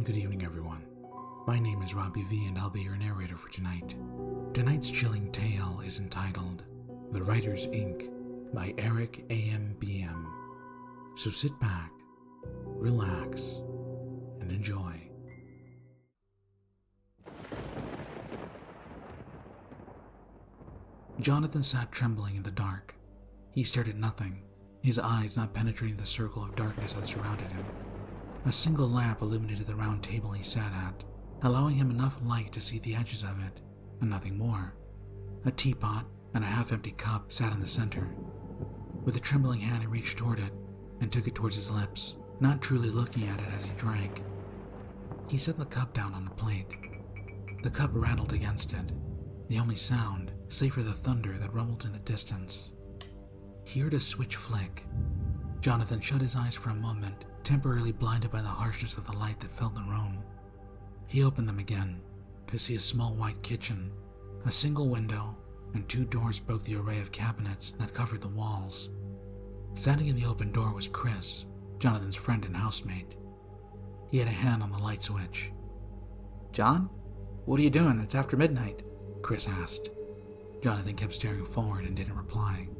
good evening everyone. My name is Robbie V and I'll be your narrator for tonight. Tonight's chilling tale is entitled The Writer's Ink by Eric AMBM. So sit back, relax, and enjoy. Johnathan sat trembling in the dark. He stared at nothing, his eyes not penetrating the circle of darkness that surrounded him. A single lamp illuminated the round table he sat at, allowing him enough light to see the edges of it, and nothing more. A teapot and a half-empty cup sat in the center. With a trembling hand he reached toward it and took it towards his lips, not truly looking at it as he drank. He set the cup down on a plate. The cup rattled against it, the only sound, save for the thunder that rumbled in the distance. He heard a switch flick. Johnathan shut his eyes for a moment, temporarily blinded by the harshness of the light that filled the room. He opened them again, to see a small white kitchen. A single window and two doors broke the array of cabinets that covered the walls. Standing in the open door was Chris, Jonathan's friend and housemate. He had a hand on the light switch. "John? What are you doing? It's after midnight," Chris asked. Johnathan kept staring forward and didn't reply.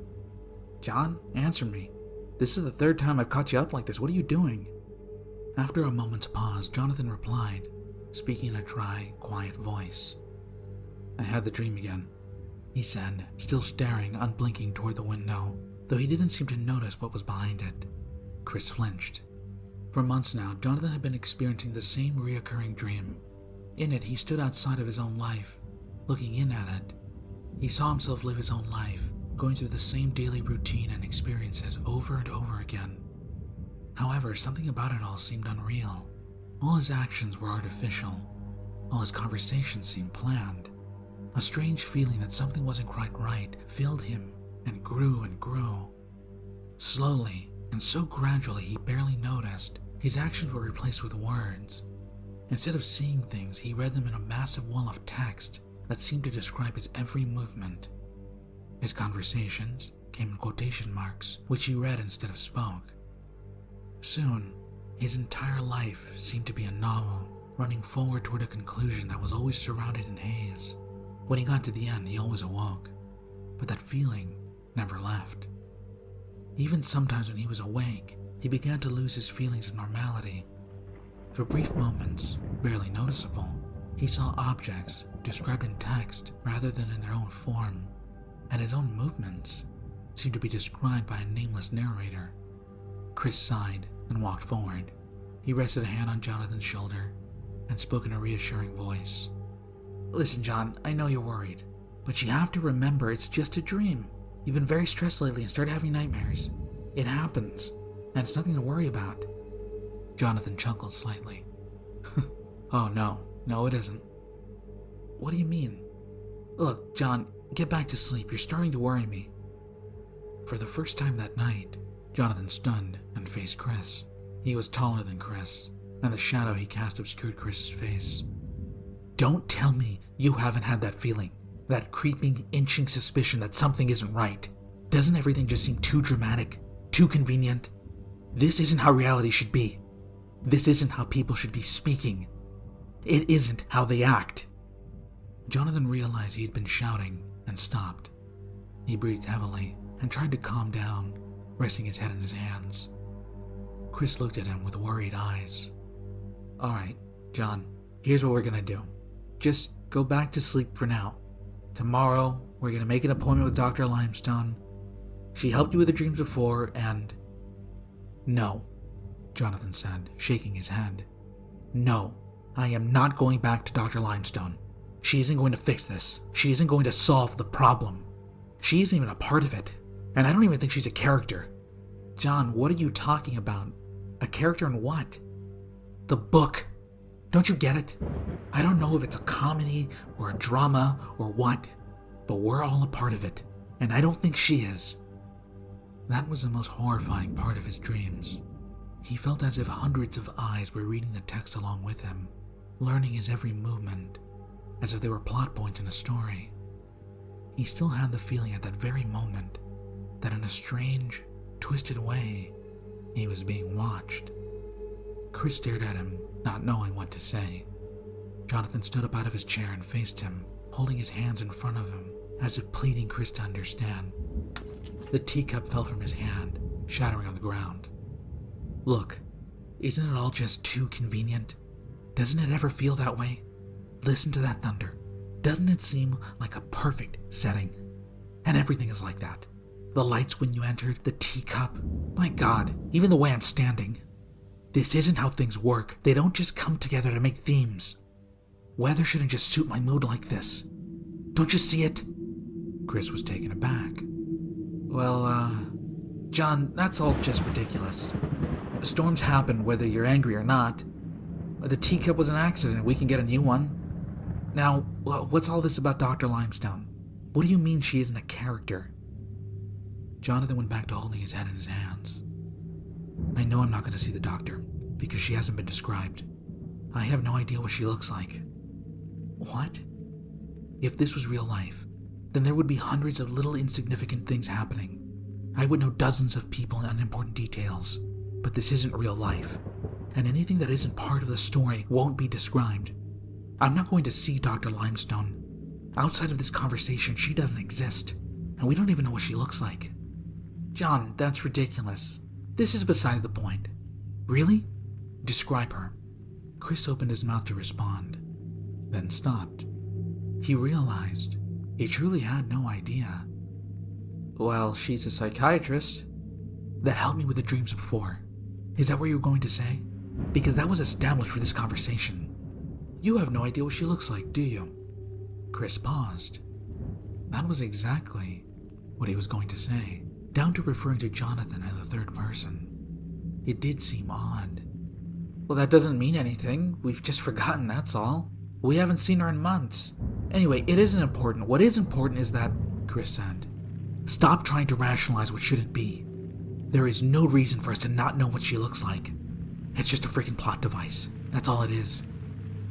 "John, answer me. This is the third time I've caught you up like this. What are you doing?" After a moment's pause, Johnathan replied, speaking in a dry, quiet voice. "I had the dream again," he said, still staring, unblinking toward the window, though he didn't seem to notice what was behind it. Chris flinched. For months now, Johnathan had been experiencing the same reoccurring dream. In it, he stood outside of his own life, looking in at it. He saw himself live his own life, going through the same daily routine and experiences over and over again. However, something about it all seemed unreal. All his actions were artificial. All his conversations seemed planned. A strange feeling that something wasn't quite right filled him and grew and grew. Slowly, and so gradually he barely noticed, his actions were replaced with words. Instead of seeing things, he read them in a massive wall of text that seemed to describe his every movement. His conversations came in quotation marks, which he read instead of spoke. Soon, his entire life seemed to be a novel, running forward toward a conclusion that was always surrounded in haze. When he got to the end, he always awoke, but that feeling never left. Even sometimes when he was awake, he began to lose his feelings of normality. For brief moments, barely noticeable, he saw objects described in text rather than in their own form, and his own movements seemed to be described by a nameless narrator. Chris sighed and walked forward. He rested a hand on Jonathan's shoulder and spoke in a reassuring voice. "Listen, John, I know you're worried, but you have to remember it's just a dream. You've been very stressed lately and started having nightmares. It happens, and it's nothing to worry about." Johnathan chuckled slightly. "Oh no, it isn't." "What do you mean?" "Look, John, get back to sleep. You're starting to worry me." For the first time that night, Johnathan stunned and faced Chris. He was taller than Chris, and the shadow he cast obscured Chris's face. "Don't tell me you haven't had that feeling, that creeping, inching suspicion that something isn't right. Doesn't everything just seem too dramatic, too convenient? This isn't how reality should be. This isn't how people should be speaking. It isn't how they act." Johnathan realized he had been shouting and stopped. He breathed heavily and tried to calm down, resting his head in his hands. Chris looked at him with worried eyes. "All right, John, here's what we're gonna do. Just go back to sleep for now. Tomorrow, we're gonna make an appointment with Dr. Limestone. She helped you with the dreams before, and..." "No," Johnathan said, shaking his head. "No, I am not going back to Dr. Limestone. She isn't going to fix this. She isn't going to solve the problem. She isn't even a part of it. And I don't even think she's a character." "John, what are you talking about? A character in what?" "The book. Don't you get it? I don't know if it's a comedy or a drama or what, but we're all a part of it, and I don't think she is." That was the most horrifying part of his dreams. He felt as if hundreds of eyes were reading the text along with him, learning his every movement, as if they were plot points in a story. He still had the feeling at that very moment that in a strange, twisted way, he was being watched. Chris stared at him, not knowing what to say. Johnathan stood up out of his chair and faced him, holding his hands in front of him, as if pleading Chris to understand. The teacup fell from his hand, shattering on the ground. Look, isn't it all just too convenient? Doesn't it ever feel that way? Listen to that thunder. Doesn't it seem like a perfect setting? And everything is like that. The lights when you entered, the teacup. My God, even the way I'm standing. This isn't how things work. They don't just come together to make themes. Weather shouldn't just suit my mood like this. Don't you see it? Chris was taken aback. Well, John, that's all just ridiculous. Storms happen whether you're angry or not. The teacup was an accident. We can get a new one. Now, what's all this about Dr. Limestone? What do you mean she isn't a character? Johnathan went back to holding his head in his hands. I know I'm not going to see the doctor, because she hasn't been described. I have no idea what she looks like. What? If this was real life, then there would be hundreds of little insignificant things happening. I would know dozens of people and unimportant details. But this isn't real life, and anything that isn't part of the story won't be described. I'm not going to see Dr. Limestone. Outside of this conversation, she doesn't exist, and we don't even know what she looks like. John, that's ridiculous. This is beside the point. Really? Describe her. Chris opened his mouth to respond, then stopped. He realized he truly had no idea. Well, she's a psychiatrist. That helped me with the dreams before. Is that what you were going to say? Because that was established for this conversation. You have no idea what she looks like, do you? Chris paused. That was exactly what he was going to say, down to referring to Johnathan in the third person. It did seem odd. Well, that doesn't mean anything. We've just forgotten, that's all. We haven't seen her in months. Anyway, it isn't important. What is important is that, Chris said, stop trying to rationalize what shouldn't be. There is no reason for us to not know what she looks like. It's just a freaking plot device. That's all it is.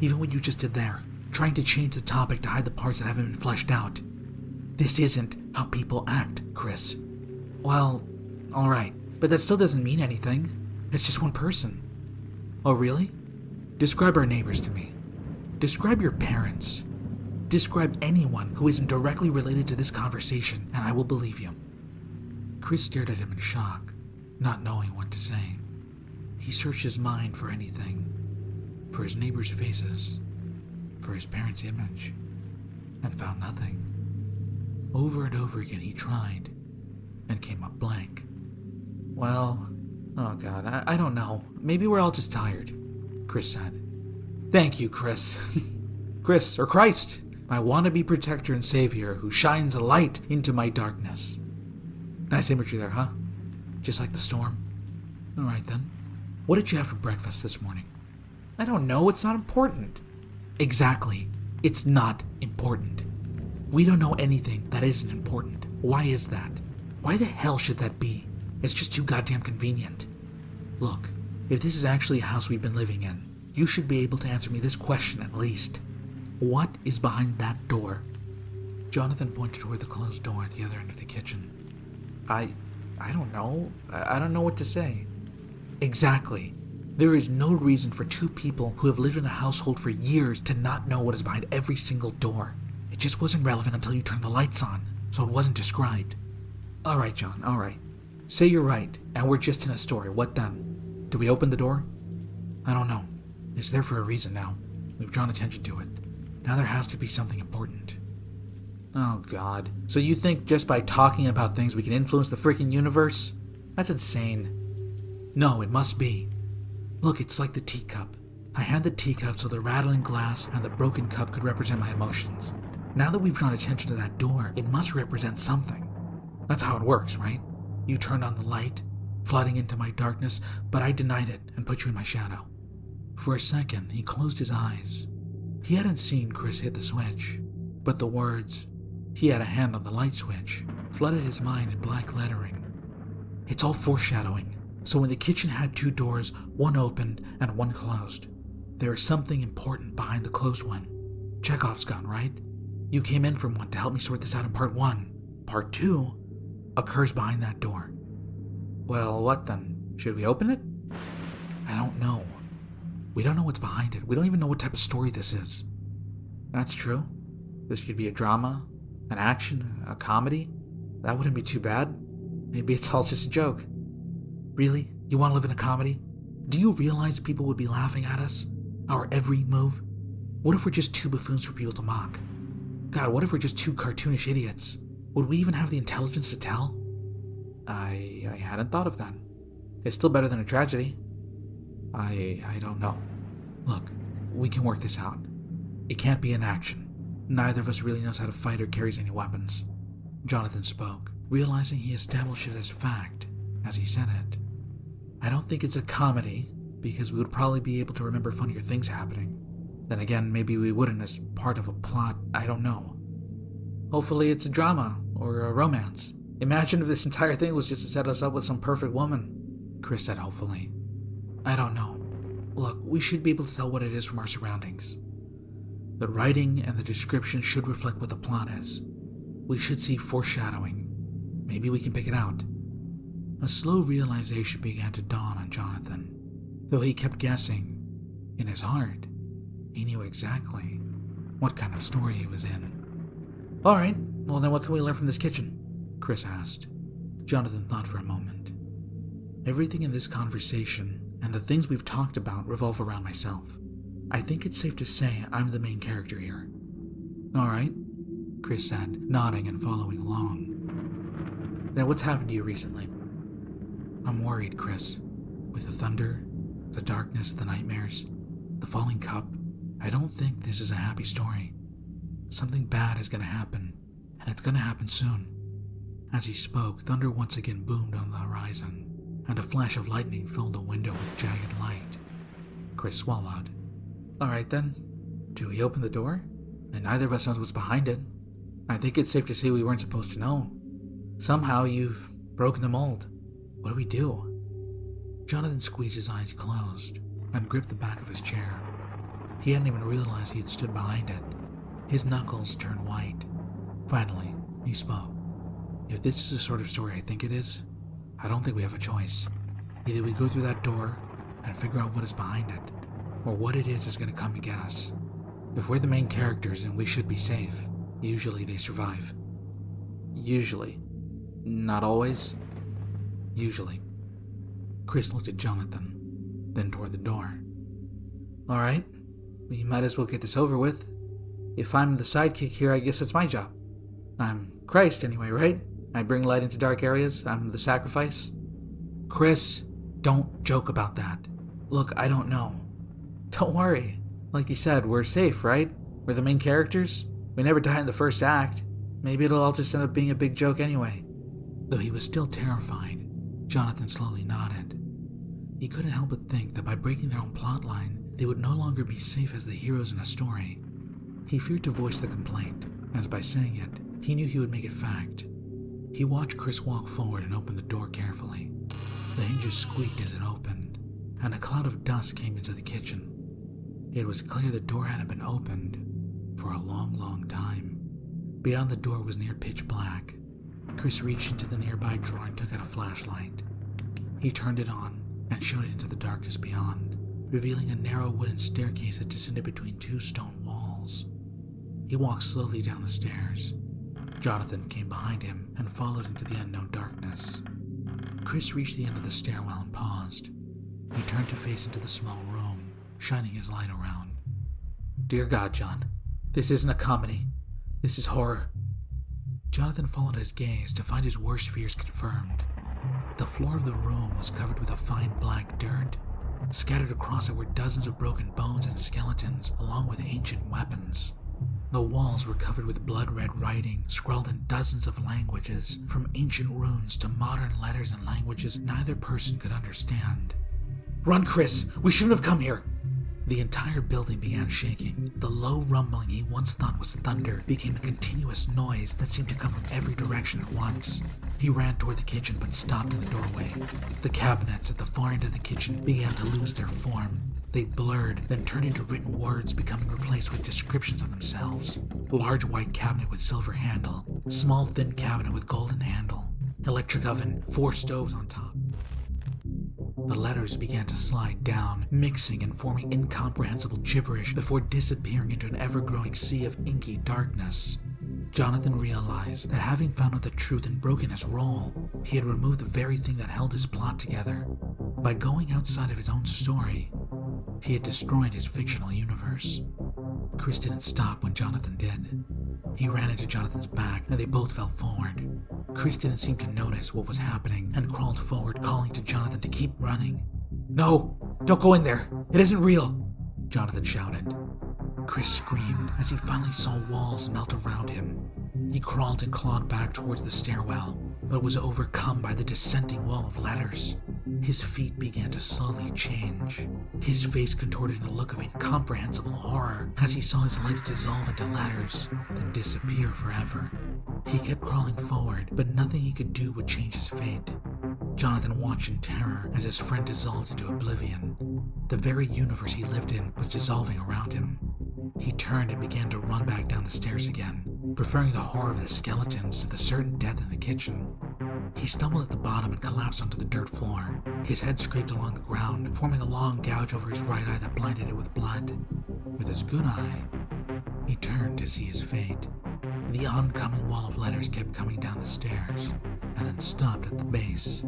Even what you just did there, trying to change the topic to hide the parts that haven't been fleshed out. This isn't how people act, Chris. Well, alright, but that still doesn't mean anything. It's just one person. Oh, really? Describe our neighbors to me. Describe your parents. Describe anyone who isn't directly related to this conversation, and I will believe you. Chris stared at him in shock, not knowing what to say. He searched his mind for anything. For his neighbors' faces. For his parents' image. And found nothing. Over and over again he tried, and came up blank. Well, oh God, I don't know. Maybe we're all just tired, Chris said. Thank you, Chris. Chris, or Christ, my wannabe protector and savior who shines a light into my darkness. Nice imagery there, huh? Just like the storm. All right then. What did you have for breakfast this morning? I don't know, it's not important. Exactly. It's not important. We don't know anything that isn't important. Why is that? Why the hell should that be? It's just too goddamn convenient. Look, if this is actually a house we've been living in, you should be able to answer me this question at least. What is behind that door? Johnathan pointed toward the closed door at the other end of the kitchen. I don't know. I don't know what to say. Exactly. There is no reason for two people who have lived in a household for years to not know what is behind every single door. It just wasn't relevant until you turned the lights on, so it wasn't described. All right, John, all right. Say you're right, and we're just in a story. What then? Do we open the door? I don't know. It's there for a reason now. We've drawn attention to it. Now there has to be something important. Oh God. So you think just by talking about things we can influence the freaking universe? That's insane. No, it must be. Look, it's like the teacup. I had the teacup so the rattling glass and the broken cup could represent my emotions. Now that we've drawn attention to that door, it must represent something. That's how it works, right? You turned on the light, flooding into my darkness, but I denied it and put you in my shadow. For a second, he closed his eyes. He hadn't seen Chris hit the switch, but the words, "He had a hand on the light switch," flooded his mind in black lettering. It's all foreshadowing. So when the kitchen had two doors, one opened and one closed, there is something important behind the closed one. Chekhov's gun, right? You came in from one to help me sort this out in part one. Part two occurs behind that door. Well, what then? Should we open it? I don't know. We don't know what's behind it. We don't even know what type of story this is. That's true. This could be a drama, an action, a comedy. That wouldn't be too bad. Maybe it's all just a joke. Really? You want to live in a comedy? Do you realize people would be laughing at us? Our every move? What if we're just two buffoons for people to mock? God, what if we're just two cartoonish idiots? Would we even have the intelligence to tell? I hadn't thought of that. It's still better than a tragedy. I don't know. Look, we can work this out. It can't be an action. Neither of us really knows how to fight or carries any weapons. Johnathan spoke, realizing he established it as fact as he said it. I don't think it's a comedy, because we would probably be able to remember funnier things happening. Then again, maybe we wouldn't as part of a plot, I don't know. Hopefully it's a drama, or a romance. Imagine if this entire thing was just to set us up with some perfect woman, Chris said hopefully. I don't know. Look, we should be able to tell what it is from our surroundings. The writing and the description should reflect what the plot is. We should see foreshadowing. Maybe we can pick it out. A slow realization began to dawn on Johnathan. Though he kept guessing, in his heart, he knew exactly what kind of story he was in. Alright, well then what can we learn from this kitchen? Chris asked. Johnathan thought for a moment. Everything in this conversation and the things we've talked about revolve around myself. I think it's safe to say I'm the main character here. Alright, Chris said, nodding and following along. Then what's happened to you recently? I'm worried, Chris. With the thunder, the darkness, the nightmares, the falling cup, I don't think this is a happy story. Something bad is going to happen, and it's going to happen soon. As he spoke, thunder once again boomed on the horizon, and a flash of lightning filled the window with jagged light. Chris swallowed. Alright then, do we open the door? And neither of us knows what's behind it. I think it's safe to say we weren't supposed to know. Somehow you've broken the mold. What do we do? Johnathan squeezed his eyes closed and gripped the back of his chair. He hadn't even realized he had stood behind it. His knuckles turned white. Finally, he spoke. If this is the sort of story I think it is, I don't think we have a choice. Either we go through that door and figure out what is behind it, or what it is going to come and get us. If we're the main characters, then we should be safe. Usually they survive. Usually. Not always. Usually. Chris looked at Johnathan, then toward the door. Alright, we might as well get this over with. If I'm the sidekick here, I guess it's my job. I'm Christ anyway, right? I bring light into dark areas. I'm the sacrifice. Chris, don't joke about that. Look, I don't know. Don't worry. Like you said, we're safe, right? We're the main characters. We never die in the first act. Maybe it'll all just end up being a big joke anyway. Though he was still terrified, Johnathan slowly nodded. He couldn't help but think that by breaking their own plotline, they would no longer be safe as the heroes in a story. He feared to voice the complaint, as by saying it, he knew he would make it fact. He watched Chris walk forward and open the door carefully. The hinges squeaked as it opened, and a cloud of dust came into the kitchen. It was clear the door hadn't been opened for a long, long time. Beyond the door was near pitch black. Chris reached into the nearby drawer and took out a flashlight. He turned it on and shone it into the darkness beyond, revealing a narrow wooden staircase that descended between two stone walls. He walked slowly down the stairs. Johnathan came behind him and followed into the unknown darkness. Chris reached the end of the stairwell and paused. He turned to face into the small room, shining his light around. Dear God, John, this isn't a comedy. This is horror. Johnathan followed his gaze to find his worst fears confirmed. The floor of the room was covered with a fine black dirt. Scattered across it were dozens of broken bones and skeletons, along with ancient weapons. The walls were covered with blood-red writing, scrawled in dozens of languages, from ancient runes to modern letters and languages neither person could understand. Run, Chris! We shouldn't have come here! The entire building began shaking. The low rumbling he once thought was thunder became a continuous noise that seemed to come from every direction at once. He ran toward the kitchen but stopped in the doorway. The cabinets at the far end of the kitchen began to lose their form. They blurred, then turned into written words, becoming replaced with descriptions of themselves. Large white cabinet with silver handle. Small thin cabinet with golden handle. Electric oven, 4 stoves on top. The letters began to slide down, mixing and forming incomprehensible gibberish before disappearing into an ever-growing sea of inky darkness. Johnathan realized that having found out the truth and broken his role, he had removed the very thing that held his plot together. By going outside of his own story, he had destroyed his fictional universe. Chris didn't stop when Johnathan did. He ran into Jonathan's back and they both fell forward. Chris didn't seem to notice what was happening and crawled forward, calling to Johnathan to keep running. "No, don't go in there. It isn't real," Johnathan shouted. Chris screamed as he finally saw walls melt around him. He crawled and clawed back towards the stairwell, but was overcome by the descending wall of letters. His feet began to slowly change. His face contorted in a look of incomprehensible horror as he saw his legs dissolve into letters, then disappear forever. He kept crawling forward, but nothing he could do would change his fate. Johnathan watched in terror as his friend dissolved into oblivion. The very universe he lived in was dissolving around him. He turned and began to run back down the stairs again, preferring the horror of the skeletons to the certain death in the kitchen. He stumbled at the bottom and collapsed onto the dirt floor. His head scraped along the ground, forming a long gouge over his right eye that blinded it with blood. With his good eye, he turned to see his fate. The oncoming wall of letters kept coming down the stairs, and then stopped at the base.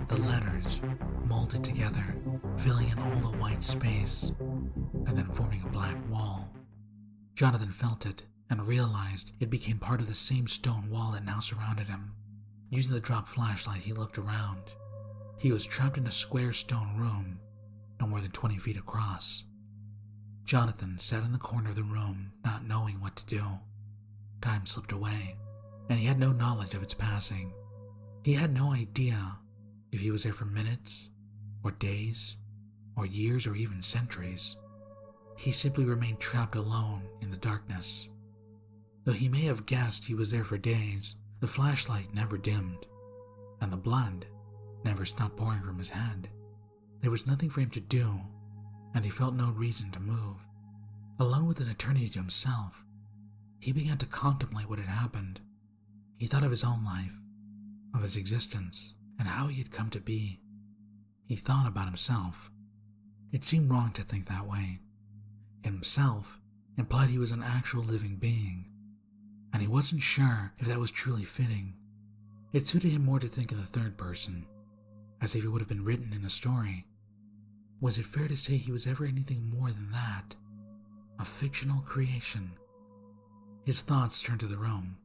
The letters molded together, filling in all the white space, and then forming a black wall. Johnathan felt it and realized it became part of the same stone wall that now surrounded him. Using the drop flashlight, he looked around. He was trapped in a square stone room, no more than 20 feet across. Johnathan sat in the corner of the room, not knowing what to do. Time slipped away, and he had no knowledge of its passing. He had no idea if he was there for minutes, or days, or years, or even centuries. He simply remained trapped alone in the darkness. Though he may have guessed he was there for days, the flashlight never dimmed, and the blood never stopped pouring from his head. There was nothing for him to do, and he felt no reason to move. Alone with an eternity to himself, he began to contemplate what had happened. He thought of his own life, of his existence, and how he had come to be. He thought about himself. It seemed wrong to think that way. Himself implied he was an actual living being, and he wasn't sure if that was truly fitting. It suited him more to think in the third person, as if it would have been written in a story. Was it fair to say he was ever anything more than that? A fictional creation? His thoughts turned to the room.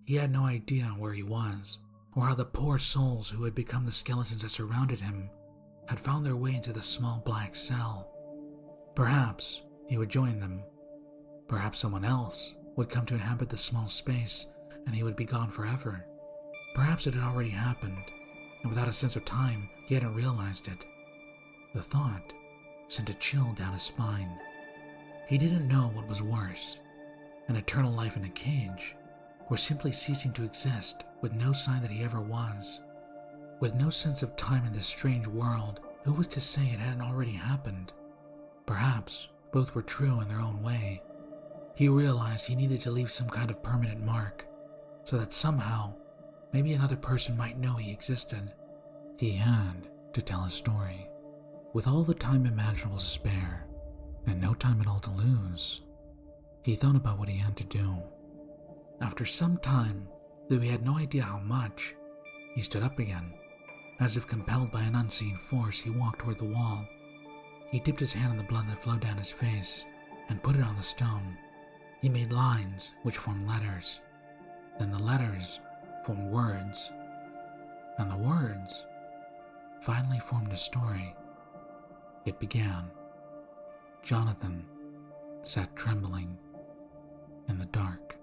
He had no idea where he was, or how the poor souls who had become the skeletons that surrounded him had found their way into the small black cell. Perhaps he would join them. Perhaps someone else would come to inhabit the small space and he would be gone forever. Perhaps it had already happened, and without a sense of time, he hadn't realized it. The thought sent a chill down his spine. He didn't know what was worse, an eternal life in a cage, or simply ceasing to exist with no sign that he ever was. With no sense of time in this strange world, who was to say it hadn't already happened? Perhaps both were true in their own way. He realized he needed to leave some kind of permanent mark, so that somehow, maybe another person might know he existed. He had to tell a story. With all the time imaginable to spare, and no time at all to lose, he thought about what he had to do. After some time, though he had no idea how much, he stood up again. As if compelled by an unseen force, he walked toward the wall. He dipped his hand in the blood that flowed down his face and put it on the stone. He made lines which formed letters. Then the letters formed words. And the words finally formed a story. It began. Johnathan sat trembling in the dark.